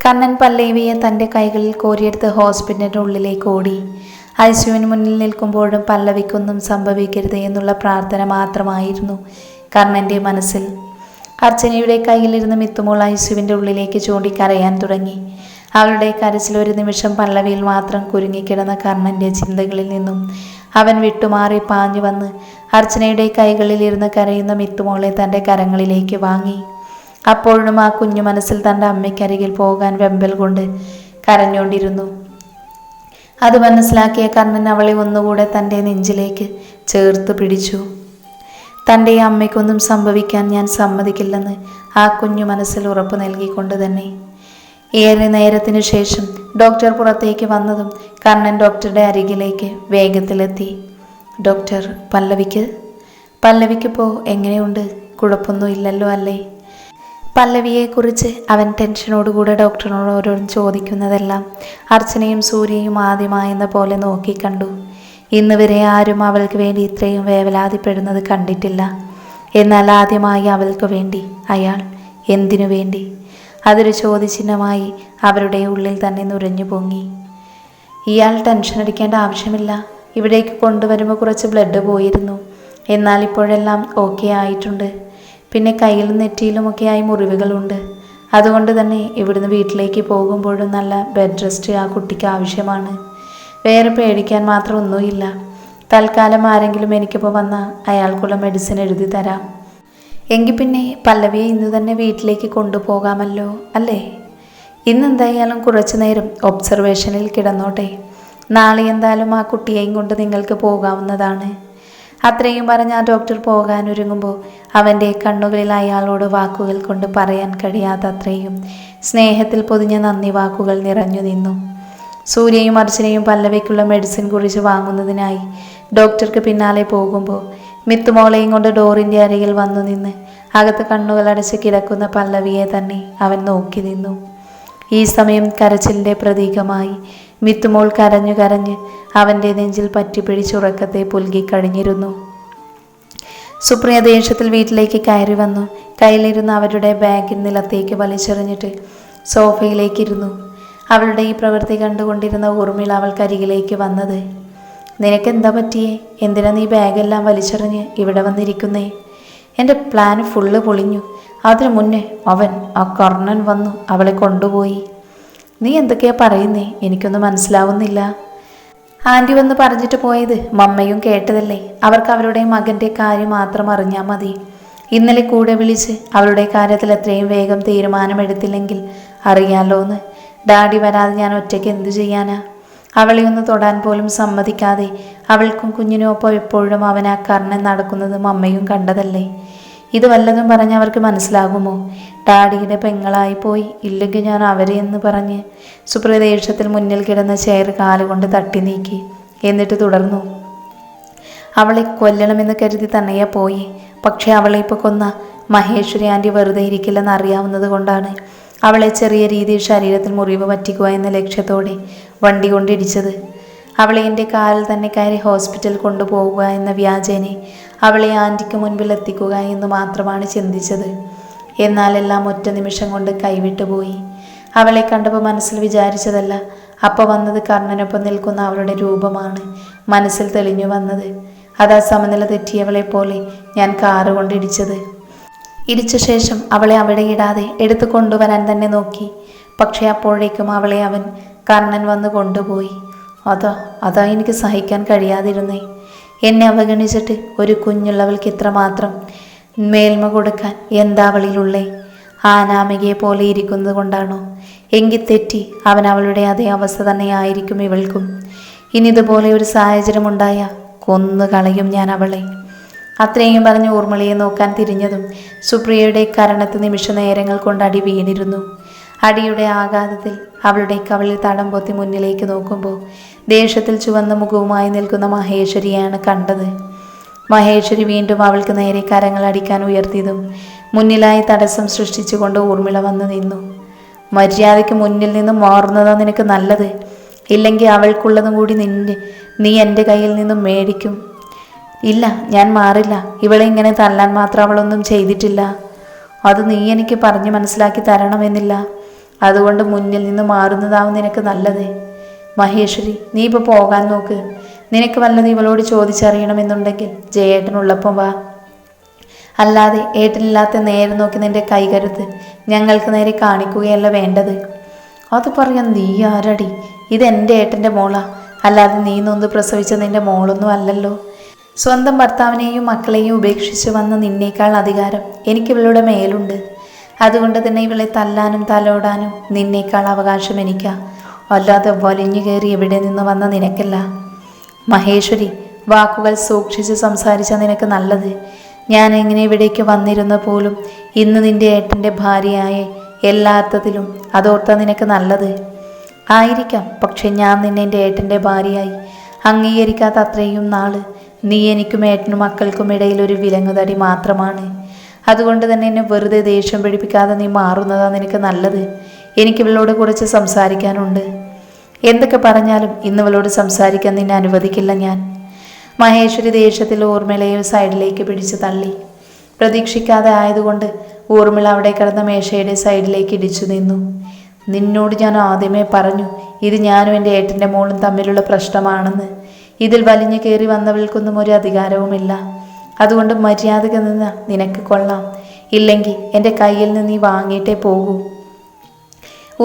കണ്ണൻ പല്ലവിയെ തൻ്റെ കൈകളിൽ കോരിയെടുത്ത് ഹോസ്പിറ്റലിൻ്റെ ഉള്ളിലേക്ക് ഓടി. ഐസിയുവിന് മുന്നിൽ നിൽക്കുമ്പോഴും പല്ലവിക്കൊന്നും സംഭവിക്കരുത് എന്നുള്ള പ്രാർത്ഥന മാത്രമായിരുന്നു കണ്ണൻ്റെ മനസ്സിൽ. അർച്ചനയുടെ കയ്യിലിരുന്ന് മിത്തുമോൾ ഐസിയുവിൻ്റെ ഉള്ളിലേക്ക് ചൂണ്ടിക്കരയാൻ തുടങ്ങി. അവളുടെ കരച്ചിൽ ഒരു നിമിഷം പല്ലവിയിൽ മാത്രം കുരുങ്ങിക്കിടന്ന കർണൻ്റെ ചിന്തകളിൽ നിന്നും അവൻ വിട്ടുമാറി പാഞ്ഞു വന്ന് അർച്ചനയുടെ കൈകളിൽ ഇരുന്ന് കരയുന്ന മിത്തുമോളെ തൻ്റെ കരങ്ങളിലേക്ക് വാങ്ങി. അപ്പോഴും ആ കുഞ്ഞു മനസ്സിൽ തൻ്റെ അമ്മയ്ക്കരികിൽ പോകാൻ വെമ്പൽ കൊണ്ട് കരഞ്ഞുകൊണ്ടിരുന്നു. അത് മനസ്സിലാക്കിയ കർണൻ അവളെ ഒന്നുകൂടെ തൻ്റെ നെഞ്ചിലേക്ക് ചേർത്ത് പിടിച്ചു. തൻ്റെ അമ്മയ്ക്കൊന്നും സംഭവിക്കാൻ ഞാൻ സമ്മതിക്കില്ലെന്ന് ആ കുഞ്ഞു മനസ്സിൽ ഉറപ്പ് നൽകിക്കൊണ്ട് തന്നെ. ഏറെ നേരത്തിനു ശേഷം ഡോക്ടർ പുറത്തേക്ക് വന്നതും കർണൻ ഡോക്ടറുടെ അരികിലേക്ക് വേഗത്തിലെത്തി. ഡോക്ടർ, പല്ലവിക്കിപ്പോൾ എങ്ങനെയുണ്ട്? കുഴപ്പമൊന്നും ഇല്ലല്ലോ അല്ലേ? പല്ലവിയെക്കുറിച്ച് അവൻ ടെൻഷനോടുകൂടെ ഡോക്ടറിനോട് ഓരോന്നും ചോദിക്കുന്നതെല്ലാം അർച്ചനയും സൂര്യയും ആദ്യമായെന്ന പോലെ നോക്കിക്കണ്ടു. ഇന്ന് വരെ ആരും അവൾക്ക് വേണ്ടി ഇത്രയും വേവലാതിപ്പെടുന്നത് കണ്ടിട്ടില്ല. എന്നാൽ ആദ്യമായി അവൾക്ക് വേണ്ടി അയാൾ എന്തിനു വേണ്ടി? അതൊരു ചോദ്യചിഹ്നമായി അവരുടെ ഉള്ളിൽ തന്നെ നുരഞ്ഞു പൊങ്ങി. ഇയാൾ ടെൻഷൻ അടിക്കേണ്ട ആവശ്യമില്ല. ഇവിടേക്ക് കൊണ്ടുവരുമ്പോൾ കുറച്ച് ബ്ലഡ് പോയിരുന്നു. എന്നാൽ ഇപ്പോഴെല്ലാം ഓക്കെ ആയിട്ടുണ്ട്. പിന്നെ കയ്യിലും നെറ്റിയിലുമൊക്കെയായി മുറിവുകളുണ്ട്. അതുകൊണ്ട് തന്നെ ഇവിടുന്ന് വീട്ടിലേക്ക് പോകുമ്പോഴും നല്ല ബെഡ് റെസ്റ്റ് ആ കുട്ടിക്ക് ആവശ്യമാണ്. വേറെ പേടിക്കാൻ മാത്രം ഒന്നുമില്ല. തൽക്കാലം ആരെങ്കിലും എനിക്കിപ്പോൾ വന്നാൽ അയാൾക്കുള്ള മെഡിസിൻ എഴുതി തരാം. എങ്കിൽ പിന്നെ പല്ലവിയെ ഇന്ന് തന്നെ വീട്ടിലേക്ക് കൊണ്ടുപോകാമല്ലോ അല്ലേ? ഇന്നെന്തായാലും കുറച്ചു നേരം ഒബ്സർവേഷനിൽ കിടന്നോട്ടെ. നാളെ എന്തായാലും ആ കുട്ടിയെയും കൊണ്ട് നിങ്ങൾക്ക് പോകാവുന്നതാണ്. അത്രയും പറഞ്ഞ് ആ ഡോക്ടർ പോകാനൊരുങ്ങുമ്പോൾ അവൻ്റെ കണ്ണുകളിൽ അയാളോട് വാക്കുകൾ കൊണ്ട് പറയാൻ കഴിയാത്തത്രയും സ്നേഹത്തിൽ പൊതിഞ്ഞ നന്ദി വാക്കുകൾ നിറഞ്ഞു നിന്നു. സൂര്യയും അർച്ചനയും പല്ലവിക്കുള്ള മെഡിസിൻ കുറിച്ച് വാങ്ങുന്നതിനായി ഡോക്ടർക്ക് പിന്നാലെ പോകുമ്പോൾ മിത്തുമോളെയും കൊണ്ട് ഡോറിൻ്റെ അരികിൽ വന്നു നിന്ന് അകത്ത് കണ്ണുകളടച്ച് കിടക്കുന്ന പല്ലവിയെ തന്നെ അവൻ നോക്കി നിന്നു. ഈ സമയം കരച്ചിലിൻ്റെ പ്രതീകമായി മിത്തുമോൾ കരഞ്ഞു കരഞ്ഞ് അവൻ്റെ നെഞ്ചിൽ പറ്റിപ്പിടിച്ചുറക്കത്തെ പുൽകിക്കഴിഞ്ഞിരുന്നു. സുപ്രിയ ദേഷ്യത്തിൽ വീട്ടിലേക്ക് കയറി വന്നു. കയ്യിലിരുന്ന് അവരുടെ ബാഗിൽ നിലത്തേക്ക് വലിച്ചെറിഞ്ഞിട്ട് സോഫയിലേക്കിരുന്നു. അവളുടെ ഈ പ്രവൃത്തി കണ്ടുകൊണ്ടിരുന്ന ഊർമിള അവൾക്കരികിലേക്ക് വന്നത്. നിനക്കെന്താ പറ്റിയേ? എന്തിനാ നീ ബാഗെല്ലാം വലിച്ചെറിഞ്ഞ് ഇവിടെ വന്നിരിക്കുന്നേ? എൻ്റെ പ്ലാൻ ഫുള്ള് പൊളിഞ്ഞു. അതിനു മുന്നേ ആ കർണൻ വന്നു അവളെ കൊണ്ടുപോയി. നീ എന്തൊക്കെയാ പറയുന്നേ? എനിക്കൊന്നും മനസ്സിലാവുന്നില്ല. ആൻറ്റി വന്ന് പറഞ്ഞിട്ട് പോയത് മമ്മയും കേട്ടതല്ലേ. അവർക്ക് അവരുടെ മകൻ്റെ കാര്യം മാത്രം അറിഞ്ഞാൽ മതി. ഇന്നലെ കൂടെ വിളിച്ച് അവളുടെ കാര്യത്തിൽ എത്രയും വേഗം തീരുമാനമെടുത്തില്ലെങ്കിൽ അറിയാലോന്ന്. ഡാഡി വരാതെ ഞാൻ ഒറ്റയ്ക്ക് എന്തു ചെയ്യാനാ? അവളെ ഒന്ന് തൊടാൻ പോലും സമ്മതിക്കാതെ അവൾക്കും കുഞ്ഞിനും ഒപ്പം എപ്പോഴും അവൻ ആ കർണൻ നടക്കുന്നത് മമ്മയും കണ്ടതല്ലേ. ഇത് വല്ലതും പറഞ്ഞ് അവർക്ക് മനസ്സിലാകുമോ? ഡാഡിയുടെ പെങ്ങളായി പോയി, ഇല്ലെങ്കിൽ ഞാൻ അവരെ എന്ന് പറഞ്ഞ് സുപ്രദേശത്തിൽ മുന്നിൽ കിടന്ന ചെയർ കാലുകൊണ്ട് തട്ടി നീക്കി. എന്നിട്ട് തുടർന്നു. അവളെ കൊല്ലണമെന്ന് കരുതി തന്നെയാ പോയി. പക്ഷെ അവളെ ഇപ്പോൾ കൊന്ന മഹേശ്വരി ആൻറ്റി വെറുതെ ഇരിക്കില്ലെന്ന് അറിയാവുന്നത് കൊണ്ടാണ് അവളെ ചെറിയ രീതിയിൽ ശരീരത്തിൽ മുറിവ് പറ്റിക്കുക എന്ന ലക്ഷ്യത്തോടെ വണ്ടി കൊണ്ടിടിച്ചത്. അവളെ എൻ്റെ കാലിൽ തന്നെ കയറി ഹോസ്പിറ്റൽ കൊണ്ടുപോവുക എന്ന വ്യാജേനെ അവളെ ആൻറ്റിക്ക് മുൻപിൽ എത്തിക്കുക എന്ന് മാത്രമാണ് ചിന്തിച്ചത്. എന്നാൽ എല്ലാം ഒറ്റ നിമിഷം കൊണ്ട് കൈവിട്ടു പോയി. അവളെ കണ്ടപ്പോൾ മനസ്സിൽ വിചാരിച്ചതല്ല, അപ്പോൾ വന്നത് കർണനൊപ്പം നിൽക്കുന്ന അവളുടെ രൂപമാണ് മനസ്സിൽ തെളിഞ്ഞു വന്നത്. അതാ സമനില തെറ്റിയവളെ പോലെ ഞാൻ കാറ് കൊണ്ടിടിച്ചത്. ഇടിച്ച ശേഷം അവളെ അവിടെ ഇടാതെ എടുത്തു കൊണ്ടുവരാൻ തന്നെ നോക്കി. പക്ഷെ അപ്പോഴേക്കും അവളെ അവൻ കർണൻ വന്ന് കൊണ്ടുപോയി. അതാ എനിക്ക് സഹിക്കാൻ കഴിയാതിരുന്നേ. എന്നെ അവഗണിച്ചിട്ട് ഒരു കുഞ്ഞുള്ളവൾക്ക് ഇത്രമാത്രം മേൽമ കൊടുക്കാൻ എന്താ അവളിലുള്ളേ? ആനാമികയെ പോലെ ഇരിക്കുന്നത് കൊണ്ടാണോ? എങ്കിൽ തെറ്റി. അവൻ അവളുടെ അതേ അവസ്ഥ തന്നെയായിരിക്കും ഇവൾക്കും. ഇനി ഇതുപോലെ ഒരു സാഹചര്യം ഉണ്ടായ കൊന്നു കളയും ഞാൻ അവളെ. അത്രയും പറഞ്ഞ് ഊർമിളയെ നോക്കാൻ തിരിഞ്ഞതും സുപ്രിയയുടെ കരണത്ത് നിമിഷ നേരങ്ങൾ കൊണ്ട് അടി വീണിരുന്നു. അടിയുടെ ആഘാതത്തിൽ അവളുടെ കവിളിൽ തടം പൊത്തി മുന്നിലേക്ക് നോക്കുമ്പോൾ ദേഷ്യത്തിൽ ചുവന്ന മുഖവുമായി നിൽക്കുന്ന മഹേശ്വരിയാണ് കണ്ടത്. മഹേശ്വരി വീണ്ടും അവൾക്ക് നേരെ കരങ്ങൾ അടിക്കാൻ ഉയർത്തിയതും മുന്നിലായി തടസ്സം സൃഷ്ടിച്ചുകൊണ്ട് ഊർമിള വന്നു നിന്നു. മര്യാദയ്ക്ക് മുന്നിൽ നിന്നും മാറുന്നതാ നിനക്ക് നല്ലത്. ഇല്ലെങ്കിൽ അവൾക്കുള്ളതും കൂടി നീ എൻ്റെ കയ്യിൽ നിന്നും മേടിക്കും. ഇല്ല, ഞാൻ മാറില്ല. ഇവളെ ഇങ്ങനെ തല്ലാൻ മാത്രം അവളൊന്നും ചെയ്തിട്ടില്ല. അത് നീ എനിക്ക് പറഞ്ഞ് മനസ്സിലാക്കി തരണമെന്നില്ല. അതുകൊണ്ട് മുന്നിൽ നിന്ന് മാറുന്നതാവും നിനക്ക് നല്ലത്. മഹേശ്വരി, നീ ഇപ്പോൾ പോകാൻ നോക്ക്. നിനക്ക് വല്ലതും ഇവളോട് ചോദിച്ചറിയണമെന്നുണ്ടെങ്കിൽ ജയേട്ടനുള്ളപ്പം വാ. അല്ലാതെ ഏട്ടനില്ലാത്ത നേരെ നോക്കി നിന്റെ കൈകരുത്ത് ഞങ്ങൾക്ക് നേരെ കാണിക്കുകയല്ല വേണ്ടത്. അത് പറയാൻ നീ ആരടി? ഇതെൻ്റെ ഏട്ടൻ്റെ മോളാ, അല്ലാതെ നീ നൊന്ന് പ്രസവിച്ച നിന്റെ മോളൊന്നും അല്ലല്ലോ. സ്വന്തം ഭർത്താവിനെയും മക്കളെയും ഉപേക്ഷിച്ച് വന്ന നിന്നേക്കാൾ അധികാരം എനിക്കിവളുടെ മേലുണ്ട്. അതുകൊണ്ട് തന്നെ ഇവളെ തല്ലാനും തലോടാനും നിന്നേക്കാൾ അവകാശം എനിക്കാ, അല്ലാതെ വലിഞ്ഞു കയറി എവിടെ നിന്ന് വന്ന നിനക്കല്ല. മഹേശ്വരി, വാക്കുകൾ സൂക്ഷിച്ച് സംസാരിച്ച നിനക്ക് നല്ലത്. ഞാൻ എങ്ങനെ ഇവിടേക്ക് വന്നിരുന്ന പോലും ഇന്ന് നിന്റെ ഏട്ടൻ്റെ ഭാര്യയായ എല്ലാ അർത്ഥത്തിലും അതോർത്താ നിനക്ക് നല്ലത് ആയിരിക്കാം. പക്ഷെ ഞാൻ നിന്നെ എൻ്റെ ഏട്ടൻ്റെ ഭാര്യയായി അംഗീകരിക്കാത്ത അത്രയും നാള് നീ എനിക്കും ഏട്ടനും മക്കൾക്കും ഇടയിൽ ഒരു വിലങ്ങുതടി മാത്രമാണ്. അതുകൊണ്ട് തന്നെ എന്നെ വെറുതെ ദേഷ്യം പിടിപ്പിക്കാതെ നീ മാറുന്നതാണ് നിനക്ക് നല്ലത്. എനിക്കിവളോട് കുറച്ച് സംസാരിക്കാനുണ്ട്. എന്തൊക്കെ പറഞ്ഞാലും ഇന്നിവളോട് സംസാരിക്കാൻ നിന്നെ അനുവദിക്കില്ല ഞാൻ. മഹേശ്വരി ദേഷ്യത്തിൽ ഊർമിളയെ സൈഡിലേക്ക് പിടിച്ച് തള്ളി. പ്രതീക്ഷിക്കാതെ ആയതുകൊണ്ട് ഊർമിള അവിടെ കിടന്ന മേശയുടെ സൈഡിലേക്ക് ഇടിച്ചു നിന്നു. നിന്നോട് ഞാൻ ആദ്യമേ പറഞ്ഞു, ഇത് ഞാനും എൻ്റെ ഏട്ടൻ്റെ മോളും തമ്മിലുള്ള പ്രശ്നമാണെന്ന്. ഇതിൽ വലിഞ്ഞു കയറി വന്നവൾക്കൊന്നും ഒരു അധികാരവുമില്ല. അതുകൊണ്ട് മര്യാദക നിന്ന് നിനക്ക് കൊള്ളാം, ഇല്ലെങ്കിൽ എൻ്റെ കയ്യിൽ നിന്ന് നീ വാങ്ങിയിട്ടേ പോകൂ.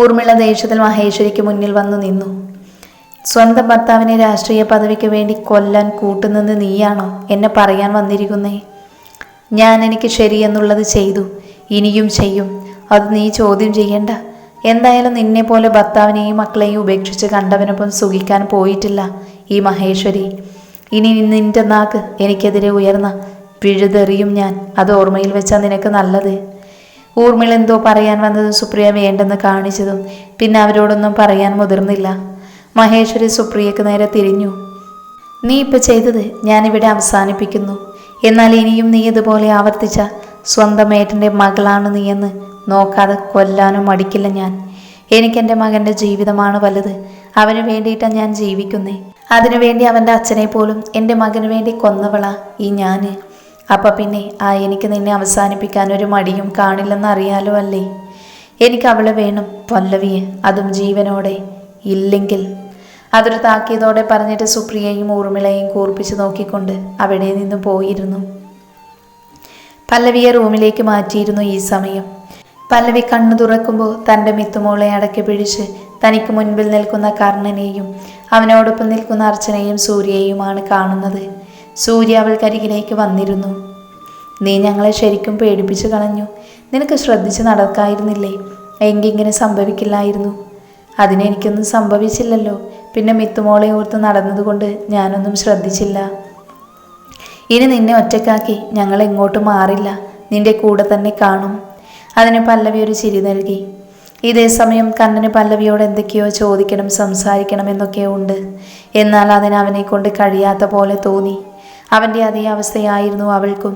ഊർമിള ദേഷ്യത്തിൽ മഹേശ്വരിക്ക് മുന്നിൽ വന്നു നിന്നു. സ്വന്തം ഭർത്താവിനെ രാഷ്ട്രീയ പദവിക്ക് വേണ്ടി കൊല്ലാൻ കൂട്ടുനിന്ന് നീയാണോ എന്നെ പറയാൻ വന്നിരിക്കുന്നേ? ഞാൻ എനിക്ക് ശരിയെന്നുള്ളത് ചെയ്തു, ഇനിയും ചെയ്യും. അത് നീ ചോദ്യം ചെയ്യണ്ട. എന്തായാലും നിന്നെ പോലെ ഭർത്താവിനെയും മക്കളെയും ഉപേക്ഷിച്ച് കണ്ടവനൊപ്പം സുഖിക്കാൻ പോയിട്ടില്ല ഈ മഹേശ്വരി. ഇനി നിന്റെ നാക്ക് എനിക്കെതിരെ ഉയർന്ന പിഴുതെറിയും ഞാൻ. അത് ഓർമ്മയിൽ വെച്ചാൽ നിനക്ക് നല്ലത്. ഊർമിള എന്തോ പറയാൻ വന്നതും സുപ്രിയ വേണ്ടെന്ന് കാണിച്ചതും പിന്നെ അവരോടൊന്നും പറയാൻ മുതിർന്നില്ല. മഹേശ്വരി സുപ്രിയക്ക് നേരെ തിരിഞ്ഞു. നീ ഇപ്പം ചെയ്തത് ഞാനിവിടെ അവസാനിപ്പിക്കുന്നു. എന്നാൽ ഇനിയും നീ ഇതുപോലെ ആവർത്തിച്ച സ്വന്തം ഏട്ടൻ്റെ മകളാണ് നീയെന്ന് നോക്കാതെ കൊല്ലാനും മടിക്കില്ല ഞാൻ. എനിക്കെൻ്റെ മകൻ്റെ ജീവിതമാണ് വലുത്. അവന് വേണ്ടിയിട്ടാണ് ഞാൻ ജീവിക്കുന്നേ. അതിനുവേണ്ടി അവൻ്റെ അച്ഛനെ പോലും എൻ്റെ മകന് വേണ്ടി കൊന്നവളാ ഈ ഞാൻ. അപ്പം പിന്നെ എനിക്ക് നിന്നെ അവസാനിപ്പിക്കാൻ ഒരു മടിയും കാണില്ലെന്ന് അറിയാലോ അല്ലേ? എനിക്ക് അവളെ വേണം, പല്ലവിയെ, അതും ജീവനോടെ. ഇല്ലെങ്കിൽ അതൊരു താക്കീതോടെ പറഞ്ഞിട്ട് സുപ്രിയയും ഊർമിളയും കൂർപ്പിച്ച് നോക്കിക്കൊണ്ട് അവിടെ നിന്നും പോയിരുന്നു. പല്ലവിയെ റൂമിലേക്ക് മാറ്റിയിരുന്നു ഈ സമയം. പല്ലവി കണ്ണു തുറക്കുമ്പോൾ തൻ്റെ മിത്തുമോളെ അടക്കി പിടിച്ച് തനിക്ക് മുൻപിൽ നിൽക്കുന്ന കർണനെയും അവനോടൊപ്പം നിൽക്കുന്ന അർച്ചനയും സൂര്യയുമാണ് കാണുന്നത്. സൂര്യ അവൾക്കരികിലേക്ക് വന്നിരുന്നു. നീ ഞങ്ങളെ ശരിക്കും പേടിപ്പിച്ചു കളഞ്ഞു. നിനക്ക് ശ്രദ്ധിച്ച് നടക്കായിരുന്നില്ലേ? എങ്കിൽ ഇങ്ങനെ സംഭവിക്കില്ലായിരുന്നു. അതിനെനിക്കൊന്നും സംഭവിച്ചില്ലല്ലോ. പിന്നെ മിത്തുമോളെ ഓർത്ത് നടന്നതുകൊണ്ട് ഞാനൊന്നും ശ്രദ്ധിച്ചില്ല. ഇനി നിന്നെ ഒറ്റക്കാക്കി ഞങ്ങൾ എങ്ങോട്ടും മാറില്ല, നിന്റെ കൂടെ തന്നെ കാണും. അതിന് പല്ലവി ഒരു ചിരി നൽകി. ഇതേ സമയം കണ്ണന് പല്ലവിയോട് എന്തൊക്കെയോ ചോദിക്കണം, സംസാരിക്കണം എന്നൊക്കെയോ ഉണ്ട്. എന്നാൽ അതിന് അവനെ കൊണ്ട് കഴിയാത്ത പോലെ തോന്നി. അവൻ്റെ അതേ അവസ്ഥയായിരുന്നു അവൾക്കും.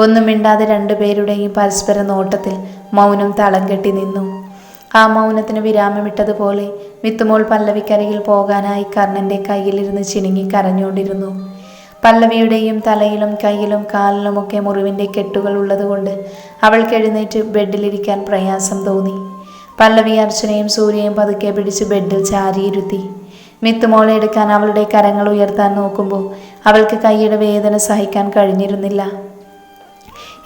ഒന്നും മിണ്ടാതെ രണ്ടുപേരുടെയും പരസ്പര നോട്ടത്തിൽ മൗനം തളം കെട്ടി നിന്നു. ആ മൗനത്തിന് വിരാമമിട്ടതുപോലെ മിത്തുമോൾ പല്ലവിക്കരികിൽ പോകാനായി കർണൻ്റെ കയ്യിലിരുന്ന് ചിണുങ്ങി കരഞ്ഞുകൊണ്ടിരുന്നു. പല്ലവിയുടെയും തലയിലും കയ്യിലും കാലിലുമൊക്കെ മുറിവിൻ്റെ കെട്ടുകൾ ഉള്ളതുകൊണ്ട് അവൾക്ക് എഴുന്നേറ്റ് ബെഡിലിരിക്കാൻ പ്രയാസം തോന്നി. പല്ലവി അർച്ചനയും സൂര്യയും പതുക്കെ പിടിച്ച് ബെഡിൽ ചാരിയിരുത്തി. മിത്തുമോളെ എടുക്കാൻ അവളുടെ കരങ്ങൾ ഉയർത്താൻ നോക്കുമ്പോൾ അവൾക്ക് കൈയുടെ വേദന സഹിക്കാൻ കഴിഞ്ഞിരുന്നില്ല.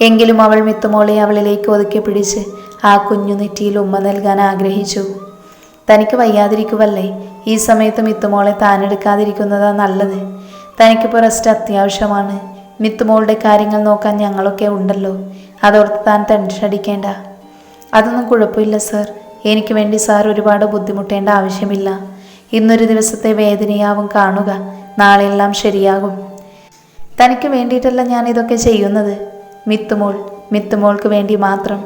എങ്കിലും അവൾ മിത്തുമോളെ അവളിലേക്ക് ഒതുക്കി പിടിച്ച് ആ കുഞ്ഞു നെറ്റിയിൽ ഉമ്മ നൽകാൻ ആഗ്രഹിച്ചു. തനിക്ക് വയ്യാതിരിക്കുവല്ലേ? ഈ സമയത്ത് മിത്തുമോളെ താനെടുക്കാതിരിക്കുന്നതാ നല്ലത്. തനിക്കിപ്പോൾ റെസ്റ്റ് അത്യാവശ്യമാണ്. മിത്തുമോളുടെ കാര്യങ്ങൾ നോക്കാൻ ഞങ്ങളൊക്കെ ഉണ്ടല്ലോ. അതോർത്ത് താൻ ടെൻഷൻ അടിക്കേണ്ട. അതൊന്നും കുഴപ്പമില്ല സർ. എനിക്ക് വേണ്ടി സാർ ഒരുപാട് ബുദ്ധിമുട്ടേണ്ട ആവശ്യമില്ല. ഇന്നൊരു ദിവസത്തെ വേദനയാവും കാണുക, നാളെയെല്ലാം ശരിയാകും. തനിക്ക് വേണ്ടിയിട്ടല്ല ഞാൻ ഇതൊക്കെ ചെയ്യുന്നത്. മിത്തുമോൾക്ക് വേണ്ടി മാത്രം.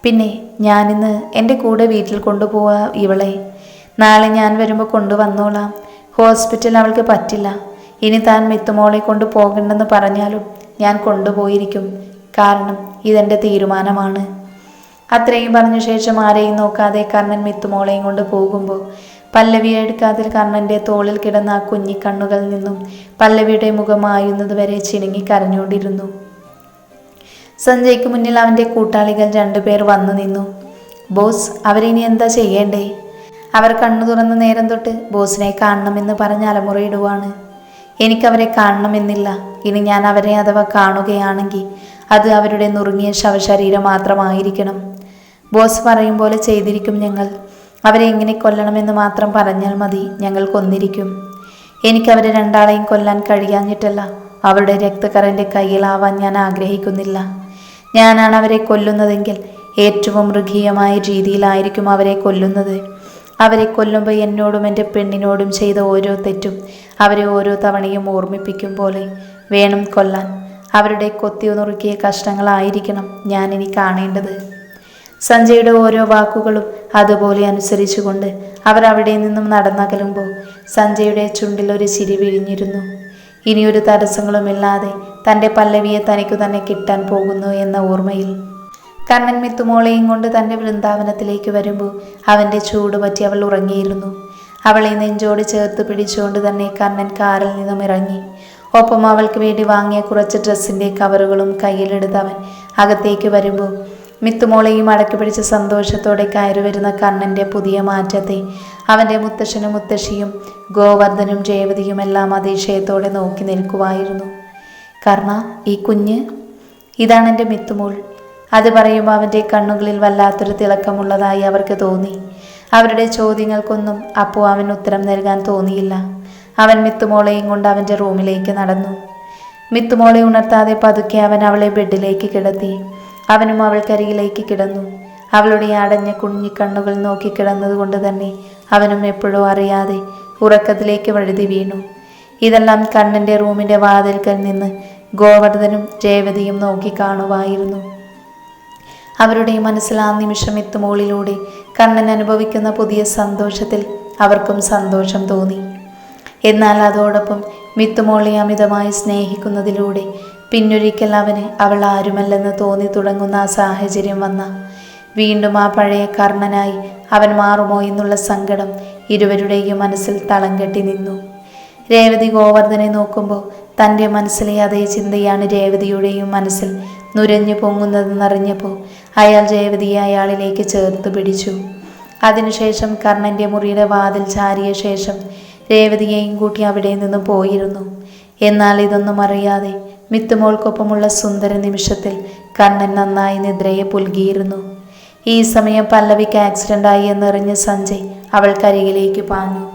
പിന്നെ ഞാനിന്ന് എൻ്റെ കൂടെ വീട്ടിൽ കൊണ്ടുപോവാ ഇവളെ. നാളെ ഞാൻ വരുമ്പോൾ കൊണ്ടുവന്നോളാം. ഹോസ്പിറ്റൽ അവൾക്ക് പറ്റില്ല. ഇനി താൻ മിത്തുമോളെ കൊണ്ട് പോകണ്ടെന്ന് പറഞ്ഞാലും ഞാൻ കൊണ്ടുപോയിരിക്കും. കാരണം ഇതെൻ്റെ തീരുമാനമാണ്. അത്രയും പറഞ്ഞ ശേഷം ആരെയും നോക്കാതെ കർണൻ മിത്തുമോളെയും കൊണ്ട് പോകുമ്പോൾ പല്ലവിയെ എടുക്കാതിൽ കർണൻ്റെ തോളിൽ കിടന്ന ആ കുഞ്ഞിക്കണ്ണുകളിൽ നിന്നും പല്ലവിയുടെ മുഖമായുന്നത് വരെ ചിണുങ്ങി കരഞ്ഞുകൊണ്ടിരുന്നു. സഞ്ജയ്ക്ക് മുന്നിൽ അവൻ്റെ കൂട്ടാളികൾ രണ്ടുപേർ വന്നു നിന്നു. ബോസ്, അവരിനി എന്താ ചെയ്യേണ്ടേ? അവർ കണ്ണു തുറന്ന നേരം തൊട്ട് ബോസിനെ കാണണമെന്ന് പറഞ്ഞ് അലമുറയിടുവാണ്. എനിക്കവരെ കാണണമെന്നില്ല. ഇനി ഞാൻ അവരെ അഥവാ കാണുകയാണെങ്കിൽ അത് അവരുടെ നുറുങ്ങിയ ശവശരീരം മാത്രമായിരിക്കണം. ബോസ് പറയും പോലെ ചെയ്തിരിക്കും ഞങ്ങൾ. അവരെ എങ്ങനെ കൊല്ലണമെന്ന് മാത്രം പറഞ്ഞാൽ മതി, ഞങ്ങൾ കൊന്നിരിക്കും. എനിക്കവരെ രണ്ടാളെയും കൊല്ലാൻ കഴിയാഞ്ഞിട്ടല്ല, അവരുടെ രക്തക്കറൻ്റെ കയ്യിലാവാൻ ഞാൻ ആഗ്രഹിക്കുന്നില്ല. ഞാനാണ് അവരെ കൊല്ലുന്നതെങ്കിൽ ഏറ്റവും മൃഗീയമായ രീതിയിലായിരിക്കും അവരെ കൊല്ലുന്നത്. അവരെ കൊല്ലുമ്പോൾ എന്നോടും എൻ്റെ പെണ്ണിനോടും ചെയ്ത ഓരോ തെറ്റും അവരെ ഓരോ തവണയും ഓർമ്മിപ്പിക്കും പോലെ വേണം കൊല്ലാൻ. അവരുടെ കൊത്തിയോ നുറുക്കിയ കഷ്ണങ്ങളായിരിക്കണം ഞാനിനി കാണേണ്ടത്. സഞ്ജയുടെ ഓരോ വാക്കുകളും അതുപോലെ അനുസരിച്ചുകൊണ്ട് അവർ അവിടെ നിന്നും നടന്നകലുമ്പോൾ സഞ്ജയുടെ ചുണ്ടിൽ ഒരു ചിരി വിരിഞ്ഞിരുന്നു. ഇനിയൊരു തടസ്സങ്ങളുമില്ലാതെ തൻ്റെ പല്ലവിയെ തനിക്കു തന്നെ കിട്ടാൻ പോകുന്നു എന്ന ഓർമ്മയിൽ കണ്ണൻ മിത്തുമോളെയും കൊണ്ട് തൻ്റെ വൃന്ദാവനത്തിലേക്ക് വരുമ്പോൾ അവൻ്റെ ചൂട് പറ്റി അവൾ ഉറങ്ങിയിരുന്നു. അവളെ നെഞ്ചോട് ചേർത്ത് പിടിച്ചുകൊണ്ട് തന്നെ കണ്ണൻ കാറിൽ നിന്നും ഇറങ്ങി. ഒപ്പം അവൾക്ക് വേണ്ടി വാങ്ങിയ കുറച്ച് ഡ്രസ്സിൻ്റെ കവറുകളും കയ്യിലെടുത്ത് അവൻ അകത്തേക്ക് വരുമ്പോൾ മിത്തുമോളെയും അടക്കി പിടിച്ച സന്തോഷത്തോടെ കയറി വരുന്ന കണ്ണൻ്റെ പുതിയ മാറ്റത്തെ അവൻ്റെ മുത്തശ്ശനും മുത്തശ്ശിയും ഗോവർദ്ധനും രേവതിയും എല്ലാം അതിശയത്തോടെ നോക്കി നിൽക്കുമായിരുന്നു. കർണ, ഈ കുഞ്ഞ്, ഇതാണ് എൻ്റെ മിത്തുമോൾ. അത് പറയുമ്പോൾ അവൻ്റെ കണ്ണുകളിൽ വല്ലാത്തൊരു തിളക്കമുള്ളതായി അവർക്ക് തോന്നി. അവരുടെ ചോദ്യങ്ങൾക്കൊന്നും അപ്പോൾ അവൻ ഉത്തരം നൽകാൻ തോന്നിയില്ല. അവൻ മിത്തുമോളെയും കൊണ്ട് അവൻ്റെ റൂമിലേക്ക് നടന്നു. മിത്തുമോളെ ഉണർത്താതെ പതുക്കെ അവൻ അവളെ ബെഡിലേക്ക് കിടത്തി. അവനും അവൾക്കരികിലേക്ക് കിടന്നു. അവളുടെ അടഞ്ഞ കുഞ്ഞിക്കണ്ണുകൾ നോക്കി കിടന്നതുകൊണ്ട് തന്നെ അവനും എപ്പോഴോ അറിയാതെ ഉറക്കത്തിലേക്ക് വഴുതി വീണു. ഇതെല്ലാം കണ്ണൻ്റെ റൂമിൻ്റെ വാതിൽക്കൽ നിന്ന് ഗോവർദ്ധനും രേവതിയും നോക്കി കാണുമായിരുന്നു. അവരുടെ മനസ്സിൽ ആ നിമിഷം മിത്തുമോളിലൂടെ കണ്ണൻ അനുഭവിക്കുന്ന പുതിയ സന്തോഷത്തിൽ അവർക്കും സന്തോഷം തോന്നി. എന്നാൽ അതോടൊപ്പം മിത്തുമോളെ അമിതമായി സ്നേഹിക്കുന്നതിലൂടെ പിന്നൊരിക്കൽ അവന് അവൾ ആരുമല്ലെന്ന് തോന്നി തുടങ്ങുന്ന ആ സാഹചര്യം വന്ന വീണ്ടും ആ പഴയ കർണനായി അവൻ മാറുമോ എന്നുള്ള സങ്കടം ഇരുവരുടെയും മനസ്സിൽ തളം കെട്ടി നിന്നു. രേവതി ഗോവർദ്ധനെ നോക്കുമ്പോൾ തൻ്റെ മനസ്സിലെ അതേ ചിന്തയാണ് രേവതിയുടെയും മനസ്സിൽ നുരഞ്ഞു പൊങ്ങുന്നതെന്നറിഞ്ഞപ്പോൾ അയാൾ രേവതിയെ അയാളിലേക്ക് ചേർത്ത് പിടിച്ചു. അതിനുശേഷം കർണൻ്റെ മുറിയുടെ വാതിൽ ചാരിയ ശേഷം രേവതിയെയും കൂട്ടി അവിടെ നിന്നും പോയിരുന്നു. എന്നാൽ ഇതൊന്നും അറിയാതെ മിത്തുമോൾക്കൊപ്പമുള്ള സുന്ദര നിമിഷത്തിൽ കണ്ണൻ നന്നായി നിദ്രയെ പുൽകിയിരുന്നു. ഈ സമയം പല്ലവിക്ക് ആക്സിഡൻ്റായി എന്നറിഞ്ഞ സഞ്ജയ് അവൾക്കരികിലേക്ക് പാഞ്ഞു.